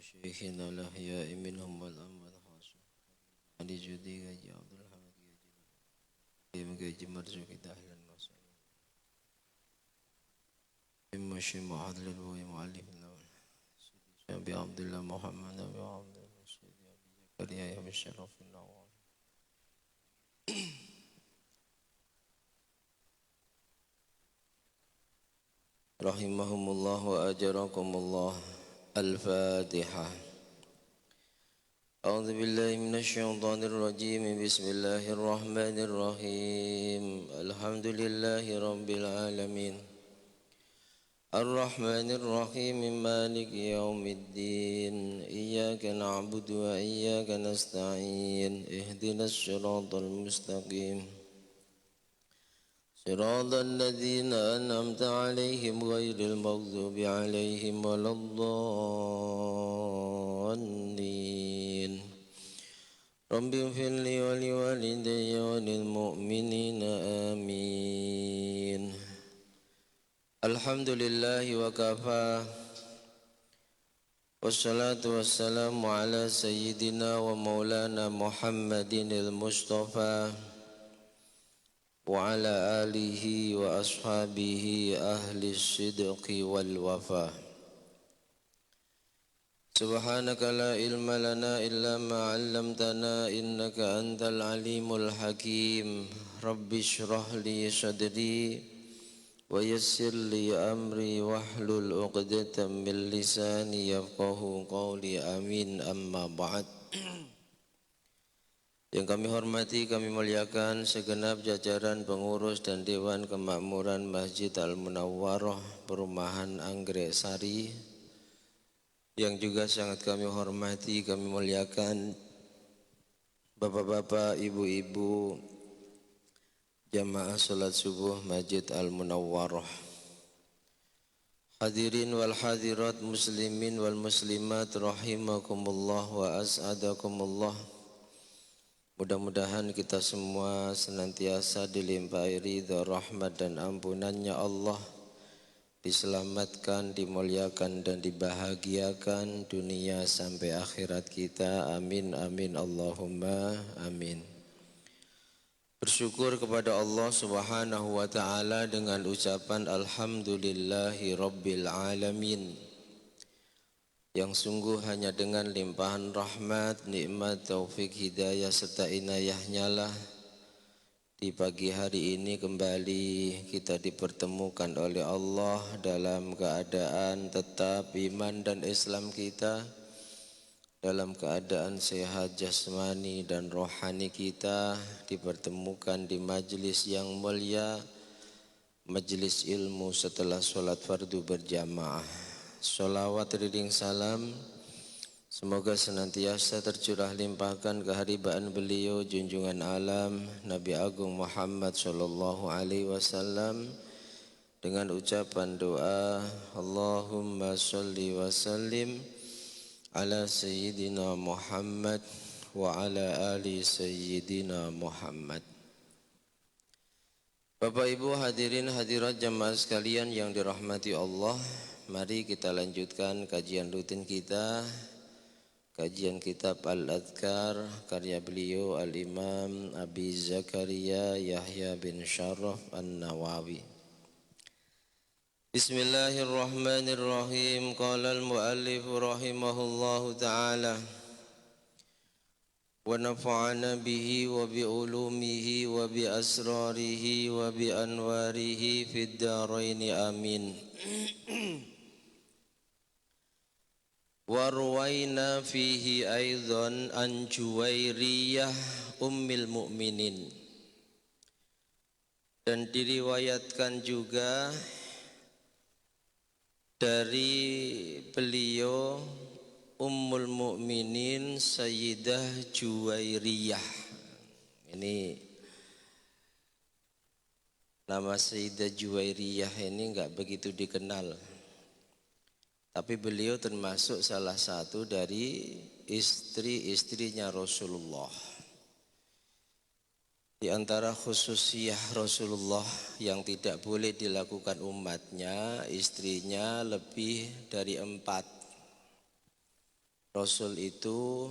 شيخنا الأحياء منهم والأموات خاصة علي جودي gaji Abdul Hamid gaji مرزوق أهلا وسهلا إما شيخ معاذ للبوي مؤلف الأول أبي عبد الله محمد أبي عبد الله سيدي أبي زكريا يا بالشرف النوار رحمهم الله وأجركم الله. الفاتحة. أعوذ بالله من الشيطان الرجيم. بسم الله الرحمن الرحيم. الحمد لله رب العالمين الرحمن الرحيم مالك يوم الدين إياك نعبد وإياك نستعين اهدنا الصراط المستقيم صراط الذين أنعمت عليهم غير المغضوب عليهم ولا الضالين. رب اغفر لي ولوالدي وللمؤمنين آمين. الحمد لله وكفى والصلاة والسلام على سيدنا ومولانا محمد المصطفى وعلى آله وأصحابه أهل الصدق والوفاء. سبحانك لا علم لنا إلا ما علمتنا إنك أنت العليم الحكيم. رب اشرح لي صدري ويسر لي أمري واحلل عقدة من لساني يفقه قولي آمين. أما بعد. Yang kami hormati, kami muliakan segenap jajaran pengurus dan Dewan Kemakmuran Masjid Al-Munawwarah Perumahan Anggrek Sari. Yang juga sangat kami hormati, kami muliakan bapak-bapak, ibu-ibu jamaah salat subuh Masjid Al-Munawwarah. Hadirin wal hadirat, muslimin wal muslimat rahimakumullah wa as'adakumullah. Mudah-mudahan kita semua senantiasa dilimpahi ridha, rahmat dan ampunannya Allah, diselamatkan, dimuliakan dan dibahagiakan dunia sampai akhirat kita. Amin amin Allahumma amin. Bersyukur kepada Allah Subhanahu wa taala dengan ucapan alhamdulillahi rabbil alamin. Yang sungguh hanya dengan limpahan rahmat, nikmat, taufik, hidayah serta inayahnya lah di pagi hari ini kembali kita dipertemukan oleh Allah dalam keadaan tetap iman dan Islam kita, dalam keadaan sehat jasmani dan rohani kita, dipertemukan di majlis yang mulia, majlis ilmu setelah sholat fardu berjamaah. Sholawat riding salam semoga senantiasa tercurah limpahkan keharibaan beliau junjungan alam Nabi Agung Muhammad sallallahu alaihi wasallam dengan ucapan doa Allahumma sholli wa sallim ala sayyidina Muhammad wa ala ali sayyidina Muhammad. Bapak Ibu hadirin hadirat jamaah sekalian yang dirahmati Allah, mari kita lanjutkan kajian rutin kita, kajian kitab Al-Adhkar karya beliau Al-Imam Abi Zakaria Yahya bin Sharaf An-Nawawi. Bismillahirrahmanirrahim. Qala al-muallif rahimahullahu ta'ala wa nafa'ana bihi wa bi ulumihi wa bi asrarihi wa bi anwarihi fid darain amin. Warwaina fihi aidan an Juwairiyah ummil mu'minin, dan diriwayatkan juga dari beliau Ummul Mukminin Sayyidah Juwairiyah. Ini nama Sayyidah Juwairiyah ini enggak begitu dikenal, tapi beliau termasuk salah satu dari istri-istrinya Rasulullah. Di antara khususiyah Rasulullah yang tidak boleh dilakukan umatnya, istrinya lebih dari 4. Rasul itu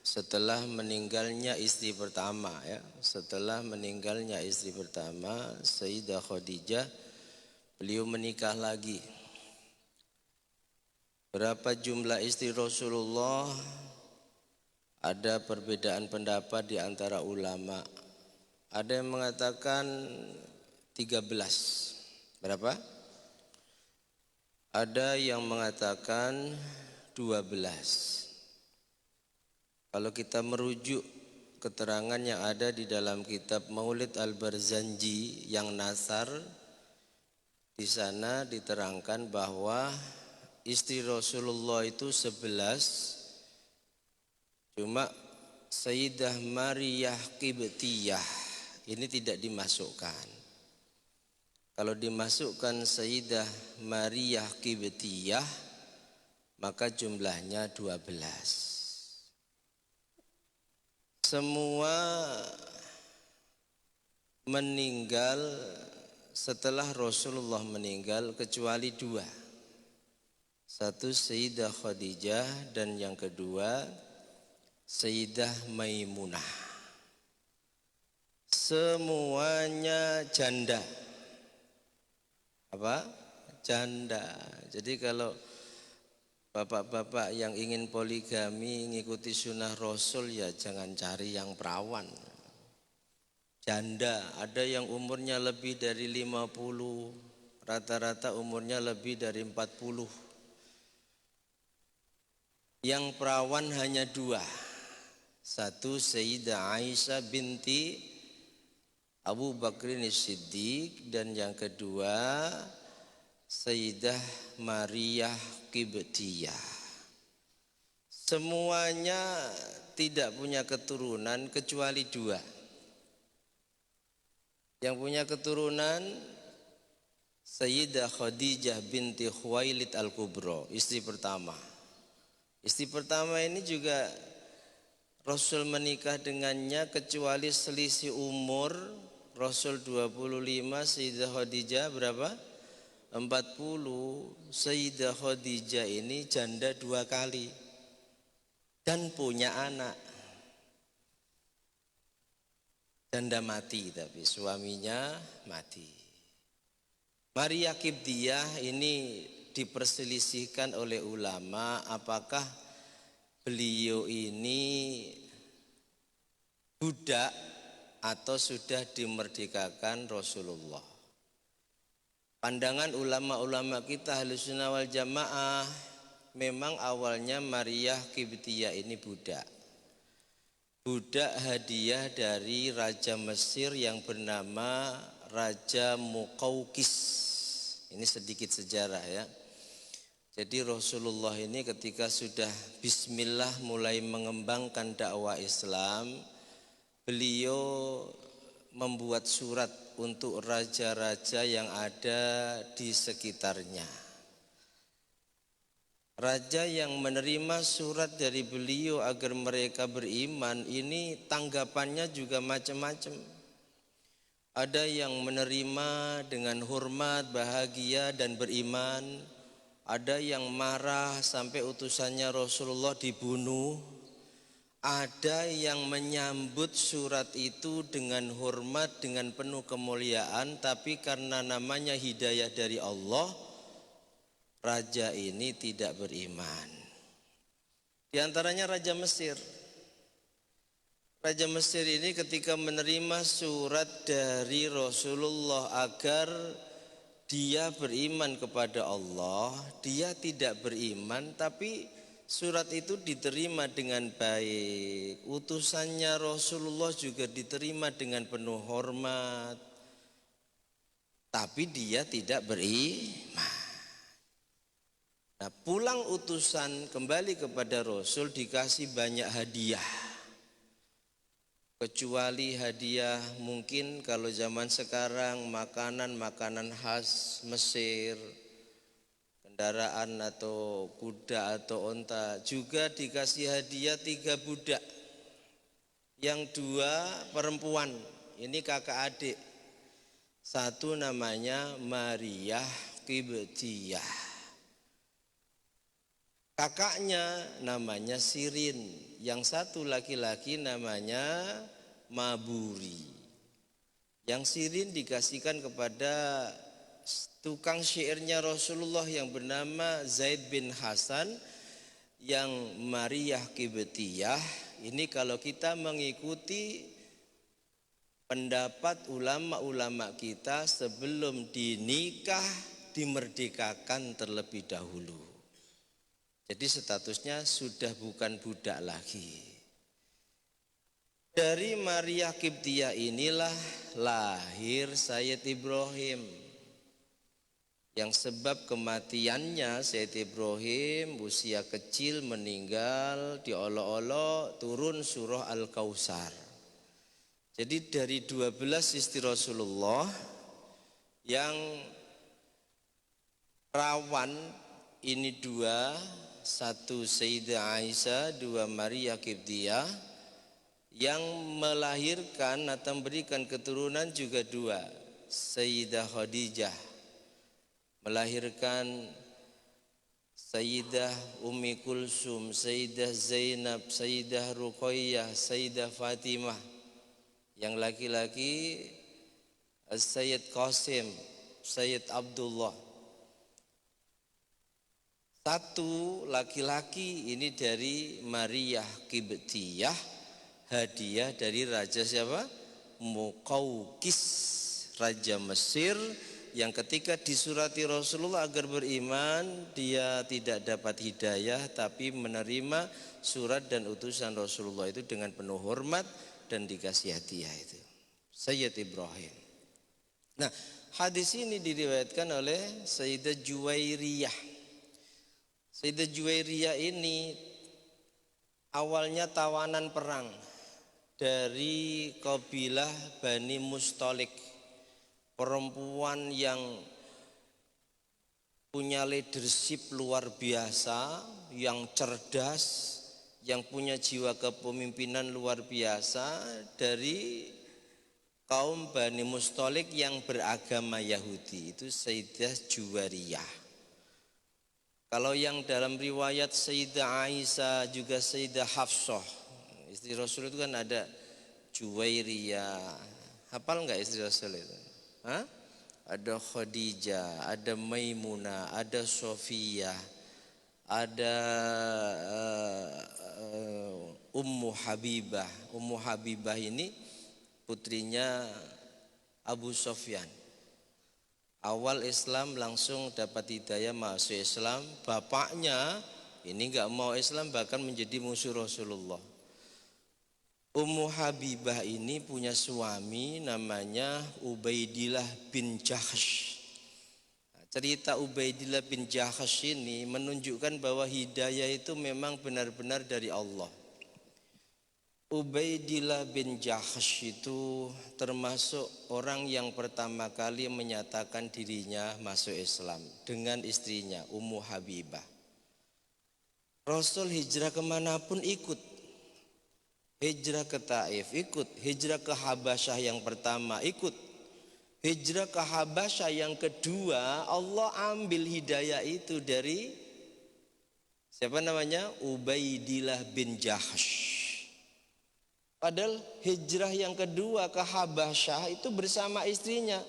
setelah meninggalnya istri pertama ya, setelah meninggalnya istri pertama Sayyidah Khadijah, beliau menikah lagi. Berapa jumlah istri Rasulullah? Ada perbedaan pendapat di antara ulama. Ada yang mengatakan 13. Berapa? Ada yang mengatakan 12. Kalau kita merujuk keterangan yang ada di dalam kitab Maulid Al-Barzanji yang Nasar, di sana diterangkan bahwa istri Rasulullah itu 11, cuma Sayyidah Maryah Qibtiyah ini tidak dimasukkan. Kalau dimasukkan Sayyidah Maryah Qibtiyah maka jumlahnya 12. Semua meninggal setelah Rasulullah meninggal kecuali 2. Satu Sayyidah Khadijah dan yang kedua Sayyidah Maimunah. Semuanya janda. Apa? Janda. Jadi kalau bapak-bapak yang ingin poligami ngikuti sunnah Rasul ya jangan cari yang perawan. Janda, ada yang umurnya lebih dari 50, rata-rata umurnya lebih dari 40. Yang perawan hanya 2. Satu Sayyidah Aisyah binti Abu Bakrin Siddiq dan yang kedua Sayyidah Maryah Qibtiyah. Semuanya tidak punya keturunan kecuali 2. Yang punya keturunan Sayyidah Khadijah binti Khuwailid Al-Kubra, istri pertama. Istri pertama ini juga Rasul menikah dengannya kecuali selisih umur. Rasul 25, Sayyidah Khadijah berapa? 40. Sayyidah Khadijah ini janda 2 kali dan punya anak. Janda mati tapi suaminya mati. Maryah Qibtiyah ini diperselisihkan oleh ulama apakah beliau ini budak atau sudah dimerdekakan Rasulullah. Pandangan ulama-ulama kita Ahlussunnah wal Jamaah, memang awalnya Maryah Qibtiyah ini budak. Budak hadiah dari Raja Mesir yang bernama Raja Muqawqis. Ini sedikit sejarah ya. Jadi Rasulullah ini ketika sudah bismillah mulai mengembangkan dakwah Islam, beliau membuat surat untuk raja-raja yang ada di sekitarnya. Raja yang menerima surat dari beliau agar mereka beriman ini tanggapannya juga macam-macam. Ada yang menerima dengan hormat, bahagia dan beriman. Ada yang marah sampai utusannya Rasulullah dibunuh. Ada yang menyambut surat itu dengan hormat, dengan penuh kemuliaan, tapi karena namanya hidayah dari Allah, raja ini tidak beriman. Di antaranya Raja Mesir. Raja Mesir ini ketika menerima surat dari Rasulullah agar dia beriman kepada Allah, dia tidak beriman, tapi surat itu diterima dengan baik. Utusannya Rasulullah juga diterima dengan penuh hormat, tapi dia tidak beriman. Nah, pulang utusan kembali kepada Rasul dikasih banyak hadiah. Kecuali hadiah mungkin kalau zaman sekarang makanan-makanan khas Mesir, kendaraan atau kuda atau onta. Juga dikasih hadiah 3 budak, yang 2 perempuan, ini kakak adik. Satu namanya Maryah Qibtiyah, Kakaknya namanya Sirin, yang satu laki-laki namanya Maburi. Yang Sirin dikasihkan kepada tukang syairnya Rasulullah yang bernama Zaid bin Hasan, yang Maryah Qibtiyah. Ini kalau kita mengikuti pendapat ulama-ulama kita, sebelum dinikah dimerdekakan terlebih dahulu. Jadi statusnya sudah bukan budak lagi. Dari Maryah Qibtiyah inilah lahir Sayyid Ibrahim. Yang sebab kematiannya Sayyid Ibrahim usia kecil meninggal, diolok-olok turun surah Al-Kautsar. Jadi dari 12 istri Rasulullah yang rawan ini dua, satu Sayyidah Aisyah, dua Maryah Qibtiyah. Yang melahirkan atau memberikan keturunan juga dua, Sayyidah Khadijah melahirkan Sayyidah Ummi Kulsum, Sayyidah Zainab, Sayyidah Ruqayyah, Sayyidah Fatimah. Yang laki-laki Sayyid Qasim, Sayyid Abdullah. Satu laki-laki ini dari Maryah Qibtiyah, hadiah dari raja siapa? Muqawqis, raja Mesir, yang ketika disurati Rasulullah agar beriman, dia tidak dapat hidayah tapi menerima surat dan utusan Rasulullah itu dengan penuh hormat dan dikasih hadiah itu Sayyid Ibrahim. Nah, hadis ini diriwayatkan oleh Sayyidah Juwairiyah. Sayyidah Juwairiyah ini awalnya tawanan perang dari kabilah Bani Mustalik, perempuan yang punya leadership luar biasa, yang cerdas, yang punya jiwa kepemimpinan luar biasa, dari kaum Bani Mustalik yang beragama Yahudi. Itu Sayyidah Juwairiyah. Kalau yang dalam riwayat Sayyidah Aisyah juga Sayyidah Hafsah, istri Rasul itu kan ada Juwairiyah. Hafal enggak istri Rasul itu? Hah? Ada Khadijah, ada Maimunah, ada Sofiyah, ada Ummu Habibah. Ummu Habibah ini putrinya Abu Sofyan. Awal Islam langsung dapat hidayah masuk Islam. Bapaknya ini enggak mau Islam, bahkan menjadi musuh Rasulullah. Ummu Habibah ini punya suami namanya Ubaidillah bin Jahsh. Cerita Ubaidillah bin Jahsh ini menunjukkan bahwa hidayah itu memang benar-benar dari Allah. Ubaidillah bin Jahsh itu termasuk orang yang pertama kali menyatakan dirinya masuk Islam dengan istrinya Ummu Habibah. Rasul hijrah kemanapun ikut. Hijrah ke Taif ikut, hijrah ke Habasyah yang pertama ikut, hijrah ke Habasyah yang kedua Allah ambil hidayah itu dari siapa namanya? Ubaidillah bin Jahsh. Padahal hijrah yang kedua ke Habasyah itu bersama istrinya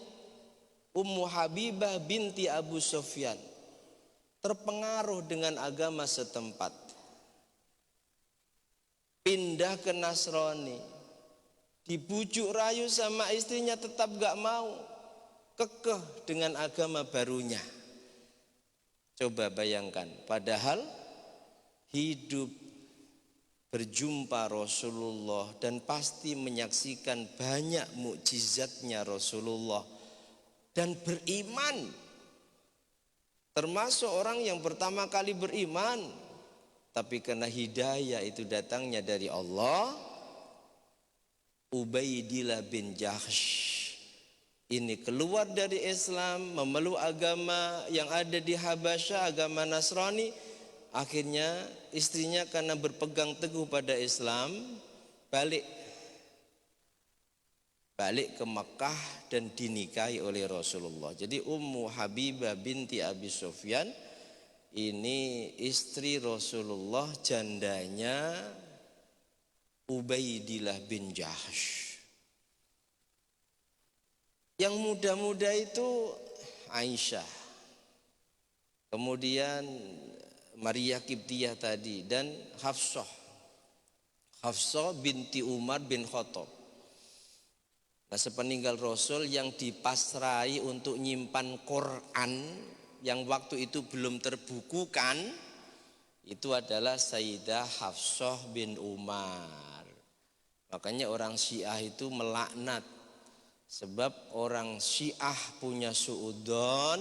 Ummu Habibah binti Abu Sufyan, terpengaruh dengan agama setempat, pindah ke Nasrani, dibujuk rayu sama istrinya tetap gak mau, kekeh dengan agama barunya. Coba bayangkan, padahal hidup berjumpa Rasulullah dan pasti menyaksikan banyak mukjizatnya Rasulullah dan beriman, termasuk orang yang pertama kali beriman. Tapi karena hidayah itu datangnya dari Allah, Ubaidillah bin Jahsh ini keluar dari Islam, memeluk agama yang ada di Habasyah, agama Nasrani. Akhirnya istrinya karena berpegang teguh pada Islam balik ke Mekah dan dinikahi oleh Rasulullah. Jadi Ummu Habibah binti Abi Sufyan ini istri Rasulullah, jandanya Ubaidillah bin Jahsh. Yang muda-muda itu Aisyah, kemudian Maria Qibtiyah tadi, dan Hafsah binti Umar bin Khattab. Nah, sepeninggal Rasul yang dipasrai untuk nyimpan Quran yang waktu itu belum terbukukan itu adalah Sayyidah Hafsah bin Umar. Makanya orang Syiah itu melaknat, sebab orang Syiah punya suudzon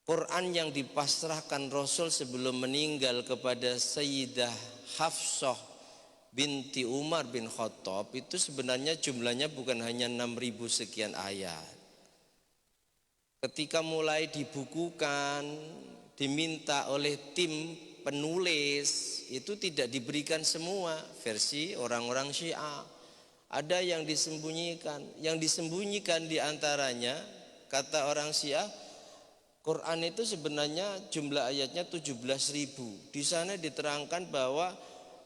Quran yang dipasrahkan Rasul sebelum meninggal kepada Sayyidah Hafsah binti Umar bin Khattab itu sebenarnya jumlahnya bukan hanya 6.000 sekian ayat. Ketika mulai dibukukan, diminta oleh tim penulis, itu tidak diberikan semua versi orang-orang Syiah. Ada yang disembunyikan. Yang disembunyikan diantaranya, kata orang Syiah, Quran itu sebenarnya jumlah ayatnya 17.000. Di sana diterangkan bahwa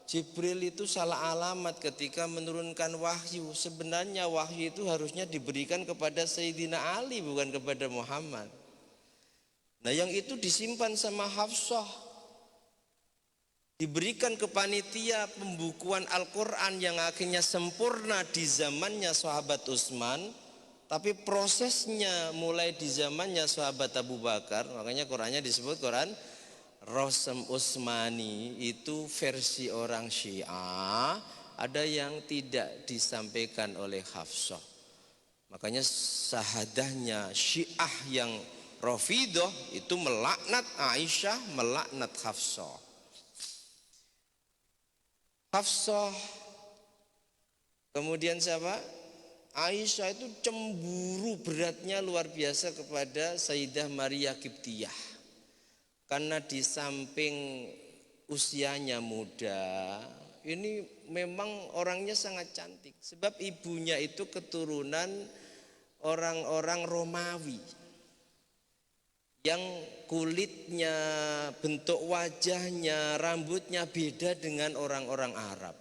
Jibril itu salah alamat ketika menurunkan wahyu. Sebenarnya wahyu itu harusnya diberikan kepada Sayyidina Ali, bukan kepada Muhammad. Nah, yang itu disimpan sama Hafsah, diberikan ke panitia pembukuan Al-Quran yang akhirnya sempurna di zamannya sahabat Utsman, tapi prosesnya mulai di zamannya sahabat Abu Bakar. Makanya Qurannya disebut Quran Rasm Utsmani. Itu versi orang Syiah, ada yang tidak disampaikan oleh Hafsah. Makanya sahadahnya Syiah yang Rafidah itu melaknat Aisyah, melaknat Hafsah. Hafsah, kemudian siapa? Aisyah itu cemburu beratnya luar biasa kepada Sayyidah Maria Qibtiyah. Karena di samping usianya muda, ini memang orangnya sangat cantik. Sebab ibunya itu keturunan orang-orang Romawi, yang kulitnya, bentuk wajahnya, rambutnya beda dengan orang-orang Arab.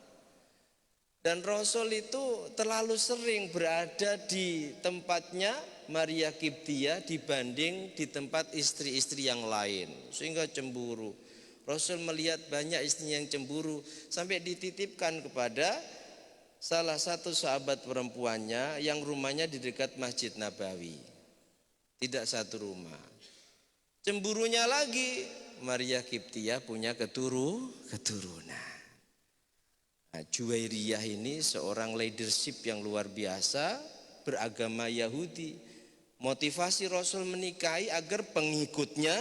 Dan Rasul itu terlalu sering berada di tempatnya Maria Qibtiyah dibanding di tempat istri-istri yang lain, sehingga cemburu. Rasul melihat banyak istrinya yang cemburu, sampai dititipkan kepada salah satu sahabat perempuannya yang rumahnya di dekat Masjid Nabawi. Tidak satu rumah. Cemburunya lagi, Maria Qibtiyah punya keturunan. Nah, Juwairiyah ini seorang leadership yang luar biasa, beragama Yahudi. Motivasi Rasul menikahi agar pengikutnya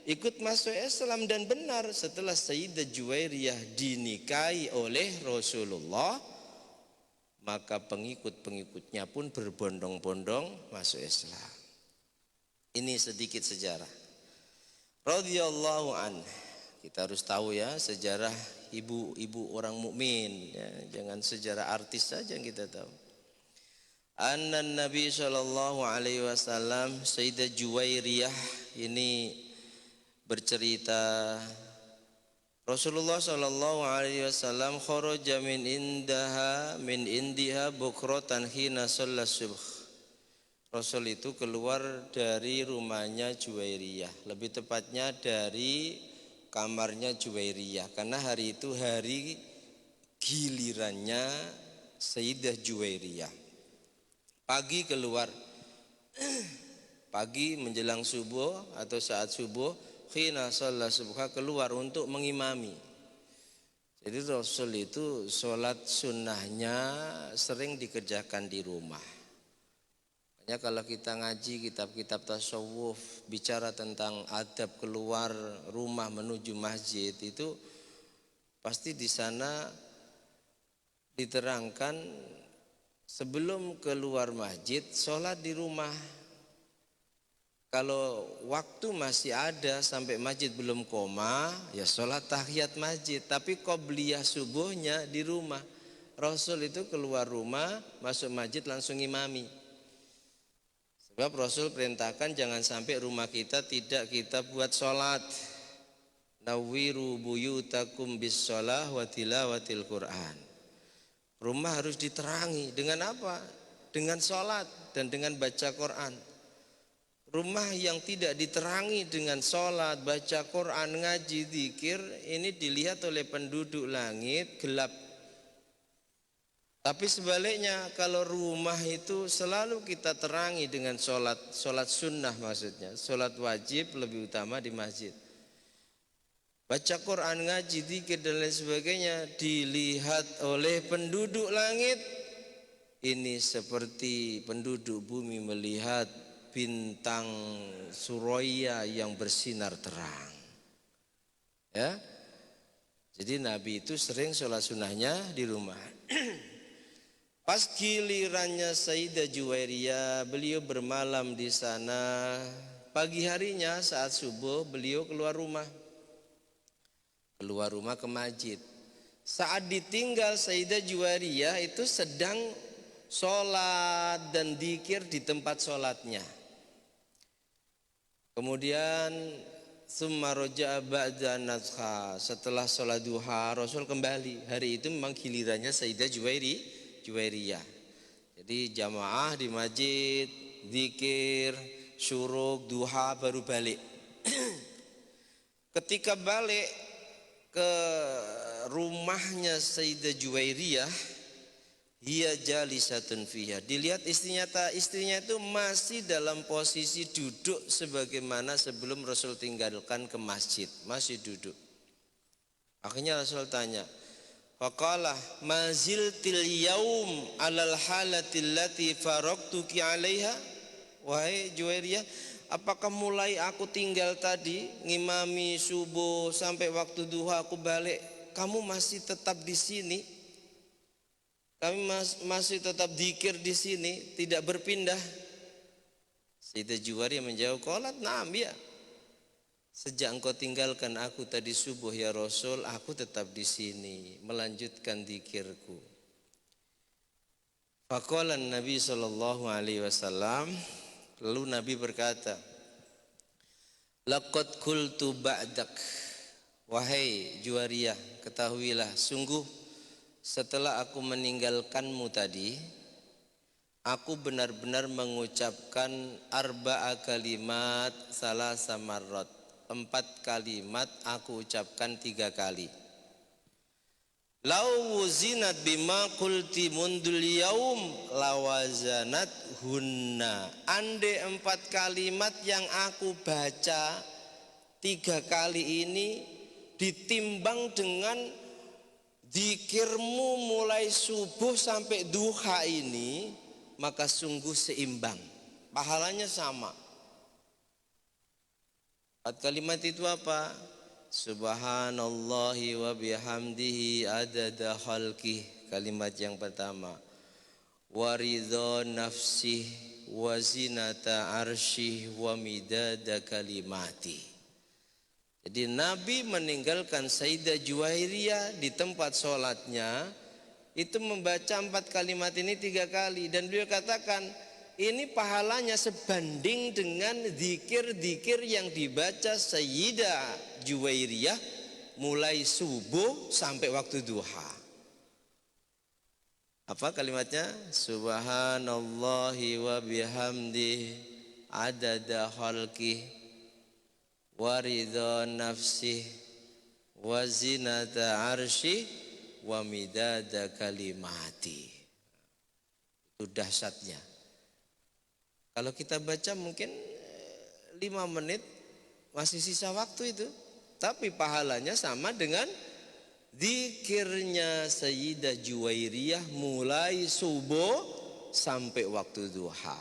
ikut masuk Islam, dan benar setelah Sayyidah Juwairiyah dinikahi oleh Rasulullah, maka pengikut-pengikutnya pun berbondong-bondong masuk Islam. Ini sedikit sejarah. Radhiyallahu an. Kita harus tahu ya sejarah ibu-ibu orang mukmin, ya, jangan sejarah artis saja yang kita tahu. Anna Nabi sallallahu alaihi wasallam, Sayyidah Juwairiyah ini bercerita, Rasulullah sallallahu alaihi wasallam kharaja min indiha bukratan hina shalla subh. Rasul itu keluar dari rumahnya Juwairiyah, lebih tepatnya dari kamarnya Juwairiyah, karena hari itu hari gilirannya Sayyidah Juwairiyah. Pagi keluar, pagi menjelang subuh atau saat subuh, khina shalla subha, keluar untuk mengimami. Jadi Rasul itu sholat sunnahnya sering dikerjakan di rumah. Ya, kalau kita ngaji kitab-kitab tasawuf bicara tentang adab keluar rumah menuju masjid, itu pasti di sana diterangkan sebelum keluar masjid sholat di rumah. Kalau waktu masih ada sampai masjid belum koma, ya sholat tahiyat masjid. Tapi qobliyah subuhnya di rumah. Rasul itu keluar rumah masuk masjid langsung imami. Sebab Rasul perintahkan jangan sampai rumah kita tidak kita buat sholat. Nawwiru buyutakum bis sholah wa tilawatil Qur'an. Rumah harus diterangi dengan apa? Dengan sholat dan dengan baca Quran. Rumah yang tidak diterangi dengan sholat, baca Quran, ngaji, zikir, ini dilihat oleh penduduk langit gelap. Tapi sebaliknya, kalau rumah itu selalu kita terangi dengan sholat, sholat sunnah maksudnya, sholat wajib lebih utama di masjid. Baca Quran, ngaji, zikir dan lain sebagainya dilihat oleh penduduk langit. Ini seperti penduduk bumi melihat bintang Suraya yang bersinar terang. Ya, jadi Nabi itu sering sholat sunnahnya di rumah. Pas gilirannya Sayyidah Juwairiyah, beliau bermalam di sana. Pagi harinya saat subuh beliau keluar rumah ke masjid. Saat ditinggal Sayyidah Juwairiyah itu sedang sholat dan dzikir di tempat sholatnya. Kemudian summa roja'a ba'da nazha, setelah sholat duha Rasul kembali. Hari itu memang gilirannya Sayyidah Juwairiyah. Jadi jamaah di masjid, zikir, syuruk, duha baru balik. Ketika balik ke rumahnya Sayyidah Juwairiyah, hiya jalisatun fiha. Dilihat istrinya itu masih dalam posisi duduk sebagaimana sebelum Rasul tinggalkan ke masjid, masih duduk. Akhirnya Rasul tanya, faqala maziltil yaum alal halatil lati faraktuki alaiha. Wahai Juwairiyah, apakah mulai aku tinggal tadi ngimami subuh sampai waktu duha aku balik, kamu masih tetap di sini? Kami masih tetap dzikir di sini, tidak berpindah? Sayyidah Juwairiyah menjawab, qalat na'am, ya. Sejak engkau tinggalkan aku tadi subuh ya Rasul, aku tetap di sini melanjutkan dzikirku. Faqala Nabi sallallahu alaihi wasallam, lalu Nabi berkata, laqad qultu ba'dak. Wahai Juwairiyah, ketahuilah sungguh setelah aku meninggalkanmu tadi, aku benar-benar mengucapkan arba'a kalimat salasa marrat. 4 kalimat aku ucapkan 3 kali. Lau wuzinat bima qulti mundul yaum lawazanat hunna. Ande 4 kalimat yang aku baca 3 kali ini ditimbang dengan zikirmu mulai subuh sampai duha ini, maka sungguh seimbang, pahalanya sama. 4 kalimat itu apa? Subhanallahi wa bihamdihi adada khalqih, kalimat yang pertama. Wa ridha nafsih wa zinata arsyih wa midada kalimati. Jadi Nabi meninggalkan Sayyidah Juwairiyah di tempat sholatnya, itu membaca 4 kalimat ini 3 kali. Dan beliau katakan, ini pahalanya sebanding dengan zikir-zikir yang dibaca Sayyidah Juwairiyah mulai subuh sampai waktu duha. Apa kalimatnya? Subhanallahi wa bihamdihi adada khalqih wa ridha nafsih wa zinata arsyih wa midada kalimati. Itu dahsyatnya. Kalau kita baca mungkin 5 menit masih sisa waktu itu, tapi pahalanya sama dengan zikirnya Sayyidah Juwairiyah mulai subuh sampai waktu duha.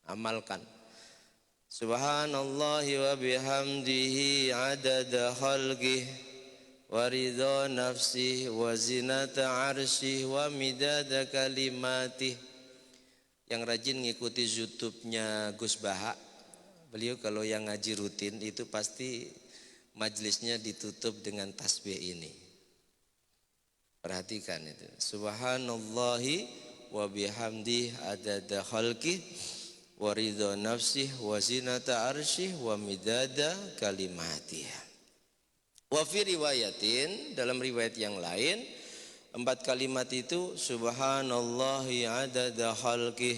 Amalkan. Subhanallahi wa bihamdihi adada khalqih wa ridha nafsih wa zinata arsyih wa midada kalimatih. Yang rajin ngikuti YouTube-nya Gus Baha, beliau kalau yang ngaji rutin itu pasti majelisnya ditutup dengan tasbih ini. Perhatikan itu. Subhanallahi wa bihamdihi adada khalqih wa ridha nafsih wa zinata arsyih wa midada kalimatih. Wa fi riwayatin, dalam riwayat yang lain, 4 kalimat itu subhanallahi adada khalqih,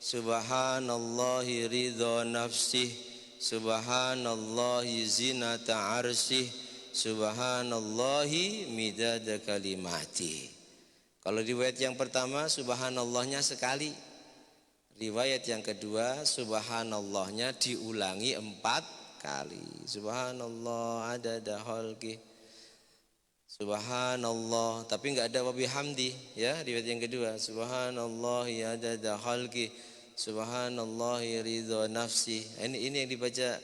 subhanallahi ridha nafsih, subhanallahi zinata arsyih, subhanallahi midada kalimati. Kalau riwayat yang pertama subhanallahnya sekali, riwayat yang kedua subhanallahnya diulangi 4 kali. Subhanallah adada khalqih, subhanallah, tapi enggak ada wa bihamdi ya. Riwayat yang kedua subhanallahi adada khalqih, subhanallahi ridha nafsi. Ini yang dibaca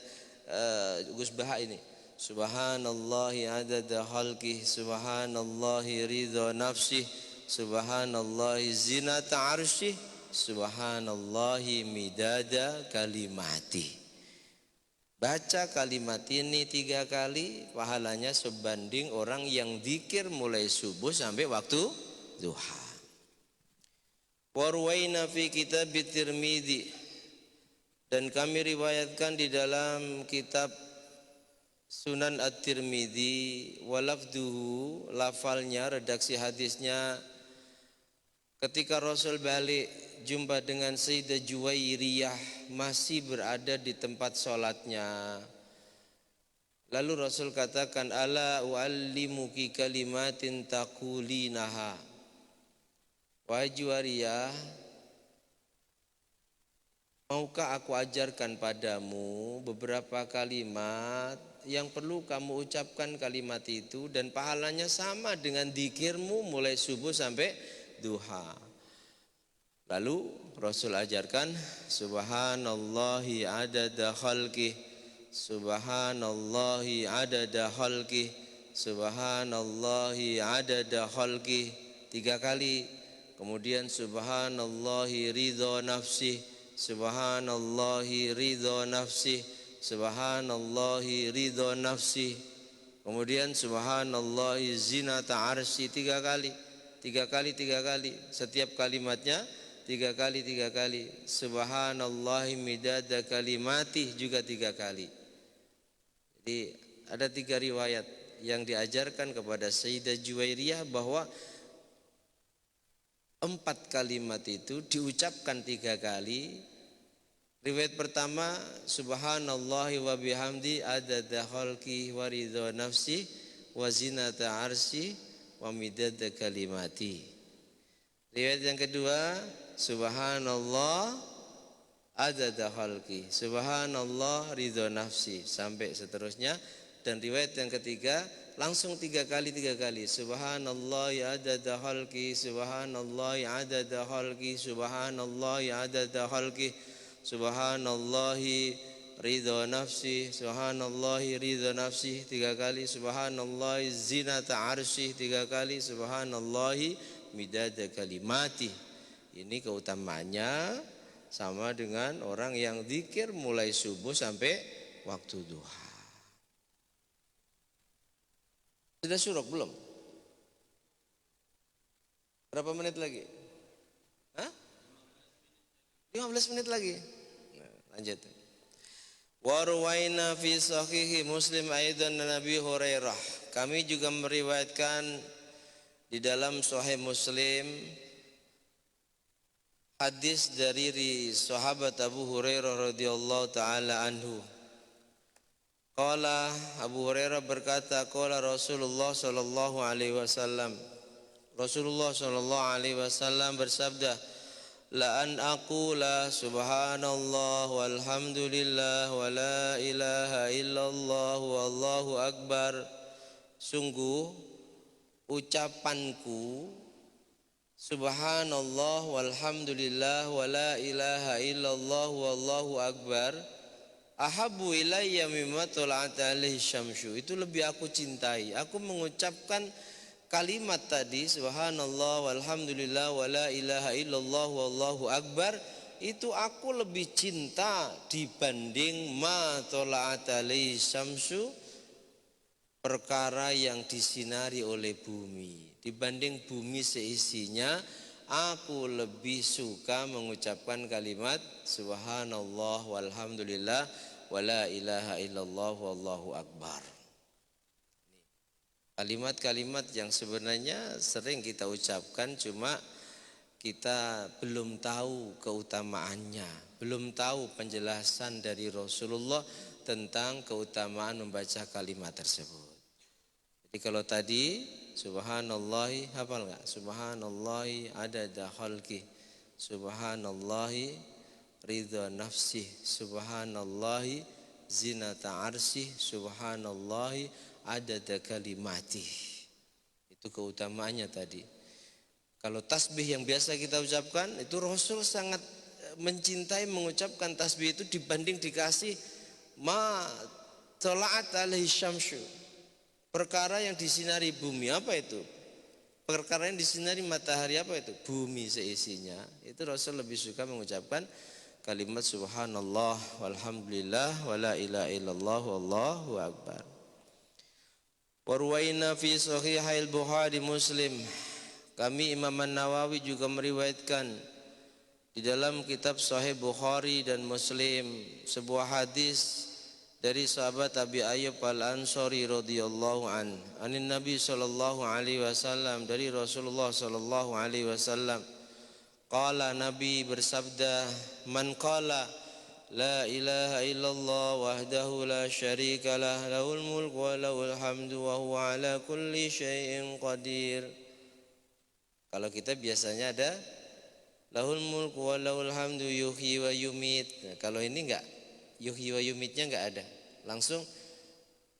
Gus Baha ini. Subhanallahi adada khalqih, subhanallahi ridha nafsi, subhanallahi zinata arsyih, subhanallahi midada kalimati. Baca kalimat ini 3 kali, pahalanya sebanding orang yang zikir mulai subuh sampai waktu duha. Warwaina fi kitab Tirmidzi, dan kami riwayatkan di dalam kitab Sunan At-Tirmidzi, walafduhu, lafalnya, redaksi hadisnya, ketika Rasul balik jumpa dengan Sayyidah Juwairiyah masih berada di tempat sholatnya. Lalu Rasul katakan, ala uallimuki kalimatin taqulinaha. Wahai Juwairiyah, maukah aku ajarkan padamu beberapa kalimat yang perlu kamu ucapkan kalimat itu dan pahalanya sama dengan dzikirmu mulai subuh sampai duha. Lalu Rasul ajarkan subhanallahi adada khalqih, subhanallahi adada khalqih, subhanallahi adada khalqih 3 kali. Kemudian subhanallahi ridha nafsih, subhanallahi ridha nafsih, subhanallahi ridha nafsih. Kemudian subhanallahi zinata arsy 3 kali. 3 kali, 3 kali. Setiap kalimatnya 3 kali, 3 kali. Subhanallahi midada kalimati juga 3 kali. Jadi ada 3 riwayat yang diajarkan kepada Sayyidah Juwairiyah bahwa 4 kalimat itu diucapkan 3 kali. Riwayat pertama subhanallahi wa bihamdi adada khalqi wa ridha nafsi wa zinata arsy wa midada kalimati. Riwayat yang kedua subhanallah adada khalqi, subhanallah ridha nafsi, sampai seterusnya. Dan riwayat yang ketiga langsung 3 kali, 3 kali. Subhanallah adada khalqi, subhanallah adada khalqi, subhanallah adada khalqi, subhanallah ridha nafsi, subhanallah ridha nafsi 3 kali, subhanallah zinata arsy 3 kali, subhanallah midada kalimati. Ini keutamaannya sama dengan orang yang zikir mulai subuh sampai waktu duha. Sudah syuruk belum? Berapa menit lagi? Hah? 15 menit lagi. Nah, lanjut. Wa ruwaina fi sahihi Muslim aidan Nabi Hurairah. Kami juga meriwayatkan di dalam Sahih Muslim hadis dari sahabat Abu Hurairah radhiyallahu taala anhu. Qala, Abu Hurairah berkata, qala Rasulullah sallallahu alaihi wasallam. Rasulullah sallallahu alaihi wasallam bersabda, la an aqula subhanallah walhamdulillah wa la ilaha illallah wallahu akbar. Sungguh ucapanku subhanallah walhamdulillah wa la ilaha illallah wallahu akbar ahabbu ilayya mimma tala'at alaihi syamsu. Itu lebih aku cintai. Aku mengucapkan kalimat tadi subhanallah walhamdulillah wa la ilaha illallah wallahu akbar, itu aku lebih cinta dibanding ma tala'at alaihi syamsu, perkara yang disinari oleh bumi. Dibanding bumi seisinya, aku lebih suka mengucapkan kalimat subhanallah walhamdulillah wala ilaha illallah wallahu akbar. Kalimat-kalimat yang sebenarnya sering kita ucapkan, cuma kita belum tahu keutamaannya, belum tahu penjelasan dari Rasulullah tentang keutamaan membaca kalimat tersebut. Jadi kalau tadi subhanallahi, hafal enggak? Subhanallahi adada khalqi, subhanallahi ridha nafsih, subhanallahi zinata arsyih, subhanallahi adada kalimati. Itu keutamaannya tadi. Kalau tasbih yang biasa kita ucapkan, itu Rasul sangat mencintai mengucapkan tasbih itu dibanding dikasih ma tala'at alaihi syamsu, perkara yang disinari bumi. Apa itu? Perkara yang disinari matahari, apa itu? Bumi seisinya. Itu Rasul lebih suka mengucapkan kalimat subhanallah walhamdulillah wala ilaha illallah wallahu akbar. Warwaina fi sahihail Bukhari Muslim. Kami Imam An-Nawawi juga meriwayatkan di dalam kitab Sahih Bukhari dan Muslim sebuah hadis dari sahabat Abi Ayyub Al-Ansari radhiyallahu anin Nabi sallallahu alaihi wasallam, dari Rasulullah sallallahu alaihi wasallam. Qala, Nabi bersabda, man qala la ilaha illallah wahdahu la syarika lah, lahul mulku wa lahul hamdu wa huwa ala kulli syai'in qadir. Kalau kita biasanya ada lahul mulku wa lahul hamdu yuhyi wa yumit. Nah, kalau ini enggak, yuhyi wa yumitnya enggak ada. Langsung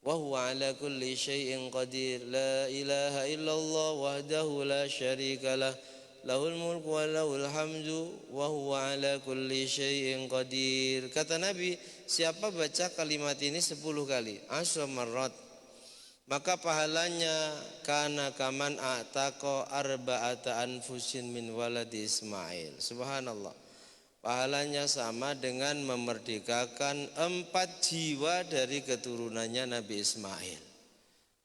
wa huwa ala kulli syai'in qadir, la ilaha illallah wahdahu la syarika lah, lahul mulku wa lahul hamdu wa huwa ala kulli syai'in qadir. Kata Nabi, siapa baca kalimat ini 10 kali, 10 marrat, maka pahalanya kana kaman a'taqa arba'ata anfusin min waladi Ismail. Subhanallah. Pahalanya sama dengan memerdekakan 4 jiwa dari keturunannya Nabi Ismail.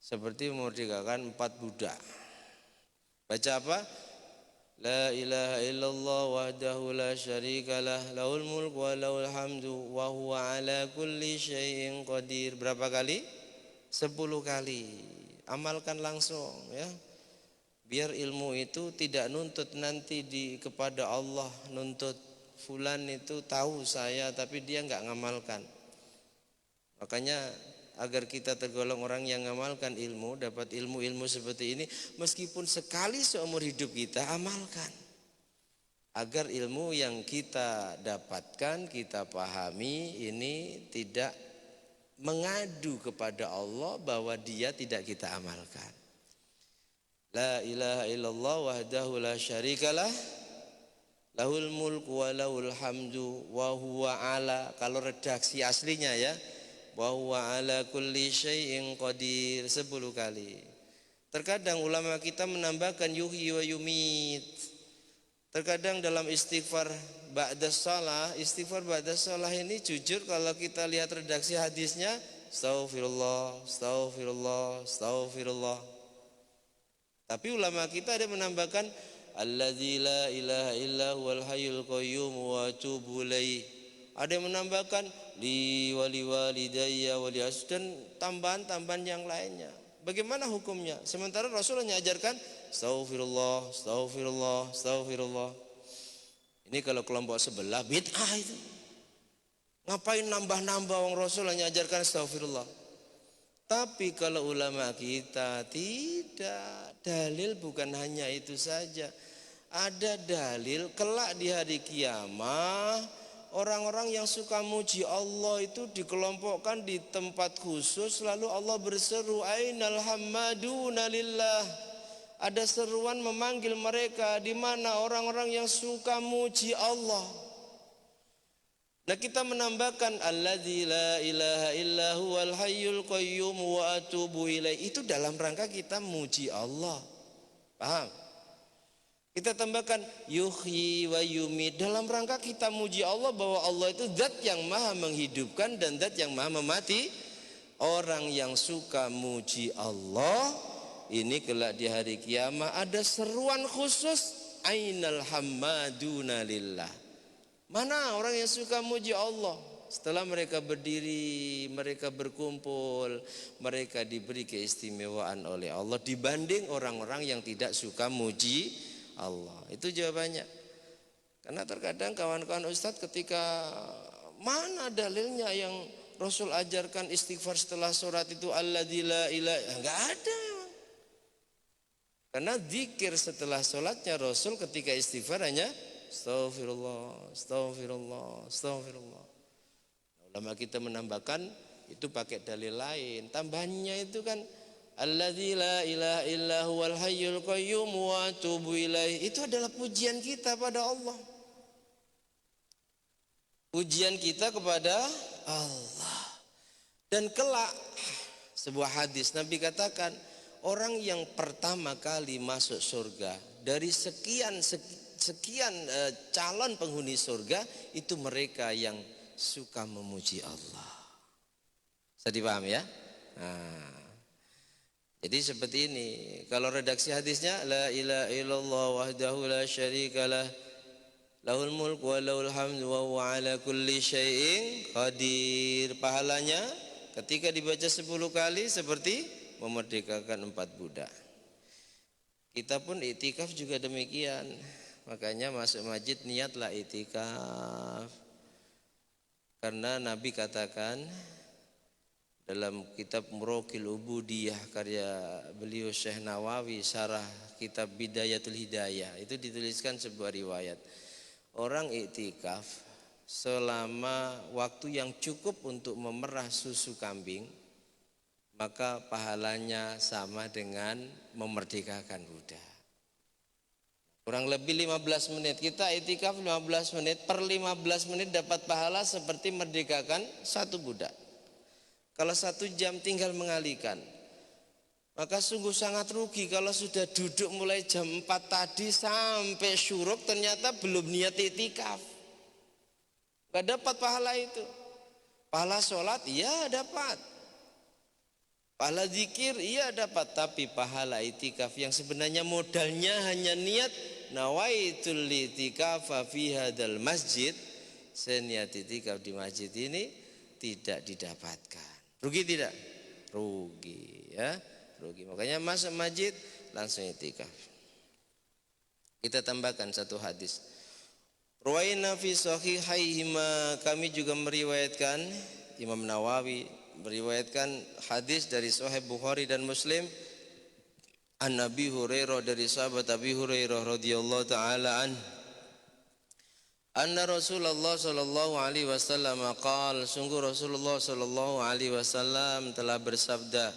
Seperti memerdekakan 4 budak. Baca apa? La ilaha illallah wahdahu la syarikalah, lahul mulku wa lahul hamdu wa huwa ala kulli syai'in qadir. Berapa kali? 10 kali. Amalkan langsung ya. Biar ilmu itu tidak nuntut nanti kepada Allah, nuntut fulan itu tahu saya tapi dia enggak ngamalkan. Makanya agar kita tergolong orang yang ngamalkan ilmu, dapat ilmu-ilmu seperti ini, meskipun sekali seumur hidup kita amalkan. Agar ilmu yang kita dapatkan, kita pahami ini tidak mengadu kepada Allah bahwa dia tidak kita amalkan. La ilaha illallah wahdahu la syarikalah, lahul mulku wa lahul hamdu wa huwa ala, kalau redaksi aslinya ya, wa huwa ala kulli syai'in qadir 10 kali. Terkadang ulama kita menambahkan yuhyi wa yumit. Terkadang dalam istighfar ba'da shalah, istighfar ba'da shalah ini jujur kalau kita lihat redaksi hadisnya, astaghfirullah, astaghfirullah, astaghfirullah. Tapi ulama kita ada menambahkan alladzi la ilaha illa huwal hayyul qayyum wa atubu ilaih. Ada yang menambahkan li wali walidayya wali as, dan tambahan-tambahan yang lainnya. Bagaimana hukumnya? Sementara Rasulullah mengajarkan astaghfirullah, astaghfirullah, astaghfirullah. Ini kalau kelompok sebelah bid'ah itu. Ngapain nambah-nambah, orang Rasulullah mengajarkan astaghfirullah. Tapi kalau ulama kita tidak, dalil bukan hanya itu saja. Ada dalil kelak di hari kiamat orang-orang yang suka muji Allah itu dikelompokkan di tempat khusus, lalu Allah berseru ainal hammaduna lillah. Ada seruan memanggil mereka, di mana orang-orang yang suka muji Allah. Nah, kita menambahkan alladzi la ilaha illa huwal hayyul qayyum wa atubu ilaih. Itu dalam rangka kita muji Allah. Paham? Kita tambahkan yuhyi wa yumit dalam rangka kita muji Allah bahwa Allah itu zat yang maha menghidupkan dan zat yang maha memati. Orang yang suka muji Allah ini kelak di hari kiamat ada seruan khusus Ainal hammaduna lillah. Mana orang yang suka muji Allah? Setelah mereka berdiri, mereka berkumpul, mereka diberi keistimewaan oleh Allah dibanding orang-orang yang tidak suka muji Allah. Itu jawabannya. Karena terkadang kawan-kawan ustadz ketika mana dalilnya yang Rasul ajarkan istighfar setelah sholat itu alladzi la ilaha, enggak ada. Karena zikir setelah sholatnya Rasul ketika istighfar hanya Astaghfirullah, Astaghfirullah, Astaghfirullah. Ulama kita menambahkan itu pakai dalil lain. Tambahannya itu kan alladzi la ilaha illa huwal hayyul qayyum wa atubu ilaih. Itu adalah pujian kita pada Allah. Pujian kita kepada Allah. Dan kelak sebuah hadis Nabi katakan orang yang pertama kali masuk surga dari sekian calon penghuni surga itu mereka yang suka memuji Allah. Bisa dipaham ya? Nah, jadi seperti ini. Kalau redaksi hadisnya la ilaha illallah wahdahu la syarikalah lahul mulku wa lahul hamdu wa huwa ala kulli syai'in qadir. Pahalanya ketika dibaca 10 kali seperti memerdekakan 4 budak. Kita pun itikaf juga demikian. Makanya masuk masjid niatlah itikaf. Karena Nabi katakan dalam kitab Muraqil Ubudiyah karya beliau Syekh Nawawi syarah kitab Bidayatul Hidayah itu dituliskan sebuah riwayat. Orang iktikaf selama waktu yang cukup untuk memerah susu kambing maka pahalanya sama dengan memerdekakan budak. Kurang lebih 15 menit. Kita itikaf 15 menit. Per 15 menit dapat pahala seperti merdekakan 1 budak. Kalau 1 jam tinggal mengalihkan. Maka sungguh sangat rugi kalau sudah duduk mulai jam 4 tadi sampai syuruk ternyata belum niat itikaf. Gak dapat pahala itu. Pahala sholat iya dapat. Pahala zikir iya dapat. Tapi pahala itikaf yang sebenarnya modalnya hanya niat nawaitul itikafa fi hadzal masjid, saya niat itikaf di masjid ini tidak didapatkan. Rugi tidak? Rugi ya, rugi. Makanya masuk masjid langsung itikaf. Kita tambahkan satu hadis. Ruwaina fi sahihaihima, kami juga meriwayatkan, Imam Nawawi meriwayatkan hadis dari Sahih Bukhari dan Muslim. An Abi Hurairah, dari sahabat Abi Hurairah radhiyallahu taala anna Rasulullah sallallahu alaihi wasallam qaal, sungguh Rasulullah sallallahu alaihi wasallam telah bersabda,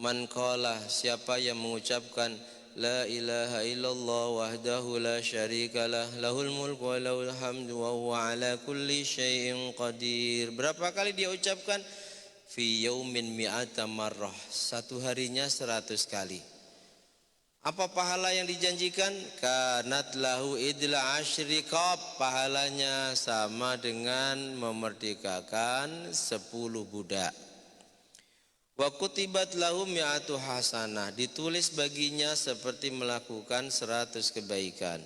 man qala, siapa yang mengucapkan la ilaha illallah wahdahu la syarikalah lahul mulku wa lahul hamdu wa huwa ala kulli syai'in qadir. Berapa kali dia ucapkan? Fi yaumin mi'ata marrah, satu harinya 100 kali. Apa pahala yang dijanjikan? Kanat lahu idla asyri qab, pahalanya sama dengan memerdekakan 10 budak. Wa kutibat lahu mi'atu hasanah, ditulis baginya seperti melakukan 100 kebaikan.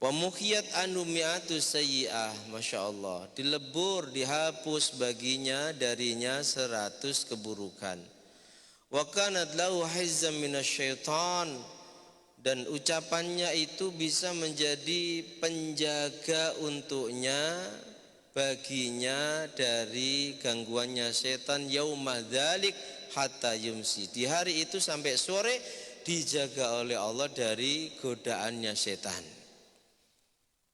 Wa mukhiyat anu mi'atu sayyi'ah, Masya Allah, dilebur, dihapus baginya darinya 100 keburukan. Wa kanat lahu hizzam minasyaitan, dan ucapannya itu bisa menjadi penjaga untuknya, baginya dari gangguannya setan yauma dzalik hatta yumsi, di hari itu sampai sore dijaga oleh Allah dari godaannya setan.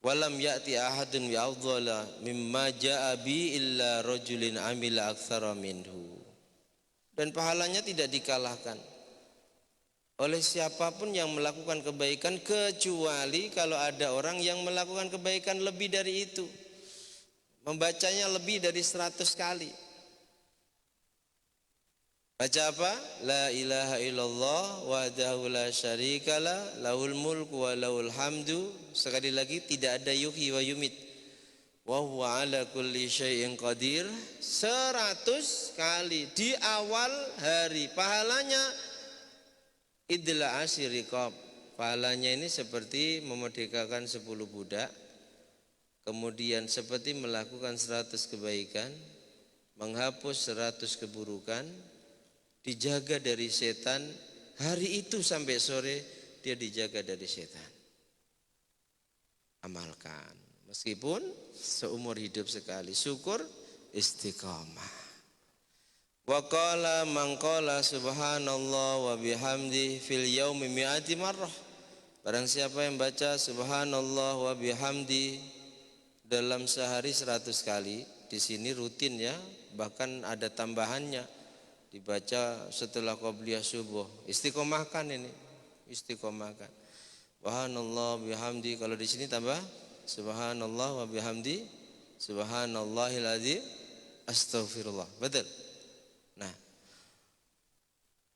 Walam ya'ti ahadun bi afdhala mimma ja'a bi illa rajulin amila aktsara minhu, dan pahalanya tidak dikalahkan oleh siapapun yang melakukan kebaikan kecuali kalau ada orang yang melakukan kebaikan lebih dari itu, membacanya lebih dari 100 kali. Baca apa? La ilaha illallah wahdahu la syarikalah lahul mulku wa lahul hamdu. Sekali lagi, tidak ada yuhyi wa yumit wa huwa ala kulli syai'in qadir, 100 kali di awal hari. Pahalanya idla asyri qab, Pahalanya ini seperti memerdekakan 10 budak, kemudian seperti melakukan 100 kebaikan, menghapus 100 keburukan, dijaga dari setan. Hari itu sampai sore dia dijaga dari setan. Amalkan, meskipun seumur hidup sekali. Syukur, istiqamah. Wa qala man qala subhanallah wa bihamdi fil yaumi mi'ati marrah. Barang siapa yang baca subhanallah wa bihamdi dalam sehari 100 kali, di sini rutin ya, bahkan ada tambahannya, dibaca setelah qabliyah subuh. Istiqomahkan ini, istiqomahkan. Subhanallah bihamdi, kalau di sini tambah subhanallah wa bihamdi subhanallahil azim astaghfirullah. Betul. Nah,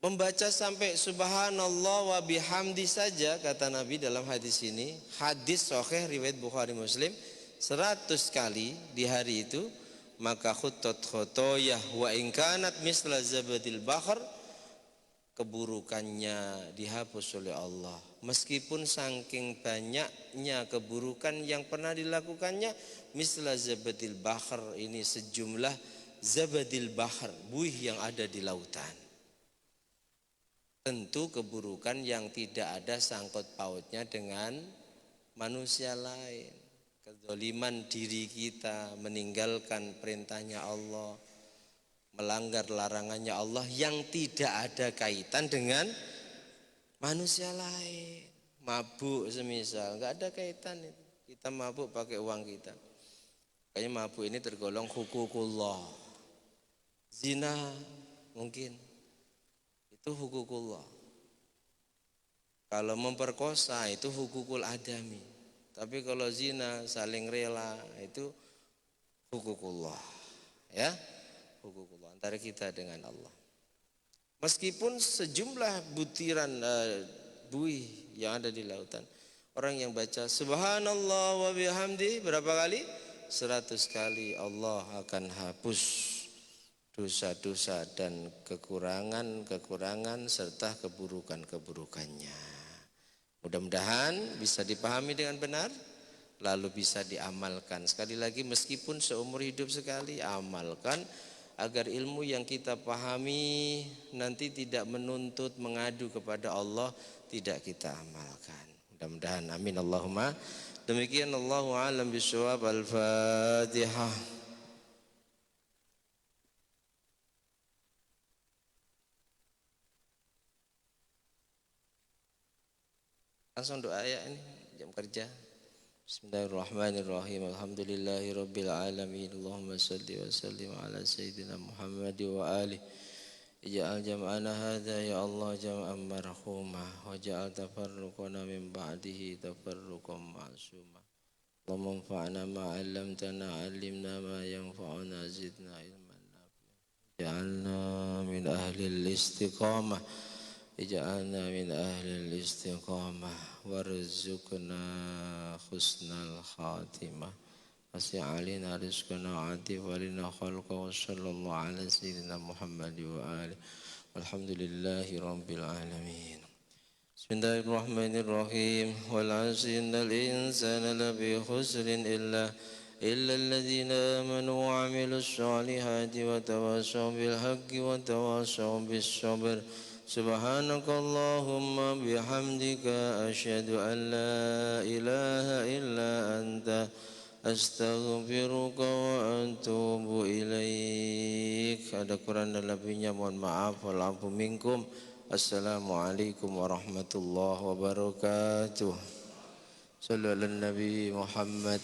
membaca sampai subhanallah wa bihamdi saja kata Nabi dalam hadis ini, hadis sahih riwayat Bukhari Muslim, 100 kali di hari itu, maka khuttat khotoyah wa inkanat misla zabadil bahr, keburukannya dihapus oleh Allah. Meskipun saking banyaknya keburukan yang pernah dilakukannya, misla zabadil bahr, ini sejumlah zabadil bahr, buih yang ada di lautan. Tentu keburukan yang tidak ada sangkut pautnya dengan manusia lain. Kezaliman diri kita, meninggalkan perintahnya Allah, melanggar larangannya Allah yang tidak ada kaitan dengan manusia lain. Mabuk semisal, nggak ada kaitan itu. Kita mabuk pakai uang kita. Kayaknya mabuk ini tergolong hukukullah. Zina mungkin itu hukukullah. Kalau memperkosa itu hukukul adami. Tapi kalau zina saling rela itu hukukullah. Ya, hukukullah antara kita dengan Allah. Meskipun sejumlah butiran buih yang ada di lautan, orang yang baca subhanallah wa bihamdi berapa kali? 100 kali, Allah akan hapus dosa-dosa dan kekurangan-kekurangan serta keburukan-keburukannya. Mudah-mudahan bisa dipahami dengan benar, lalu bisa diamalkan. Sekali lagi, meskipun seumur hidup sekali, amalkan agar ilmu yang kita pahami nanti tidak menuntut mengadu kepada Allah, tidak kita amalkan. Mudah-mudahan, amin Allahumma. Demikian, Allahu a'lam bishawab. Al-Fatihah. Langsung doa ya, ini jam kerja. Bismillahirrahmanirrahim. Alhamdulillahirabbil alamin. Allahumma shalli wa sallim ala sayyidina Muhammad wa alihi. Ij'al jam'ana hadza ya Allah jam'an marhumah wa ja'al tafarruqana min ba'dihi tafarruqan ma'sumah. Allahumma anfa'na ma 'allamtana 'allimna ma yanfa'una zidna ilman nafi'an. Ja'alna min ahli al-istiqamah. Ij'alna min ahli al-istiqamah warzuqna husnal khatimah wasi' alina rizqana atif walina khalqa wa sallallahu ala sayyidina Muhammad wa alihi walhamdulillahi rabbil alamin. Bismillahirrahmanirrahim. Wal 'asri innal insana lafi khusrin illa alladhina amanu wa 'amilus solihati wa tawassaw bil haqqi wa tawassaw bis sabr. Subhanakallahumma bihamdika asyhadu an la ilaha illa anta astaghfiruka wa atubu ilaik. Ada kurang dan lebihnya mohon maaf. Walafu minkum. Assalamualaikum warahmatullahi wabarakatuh. Sallallahu alaihi Nabi Muhammad.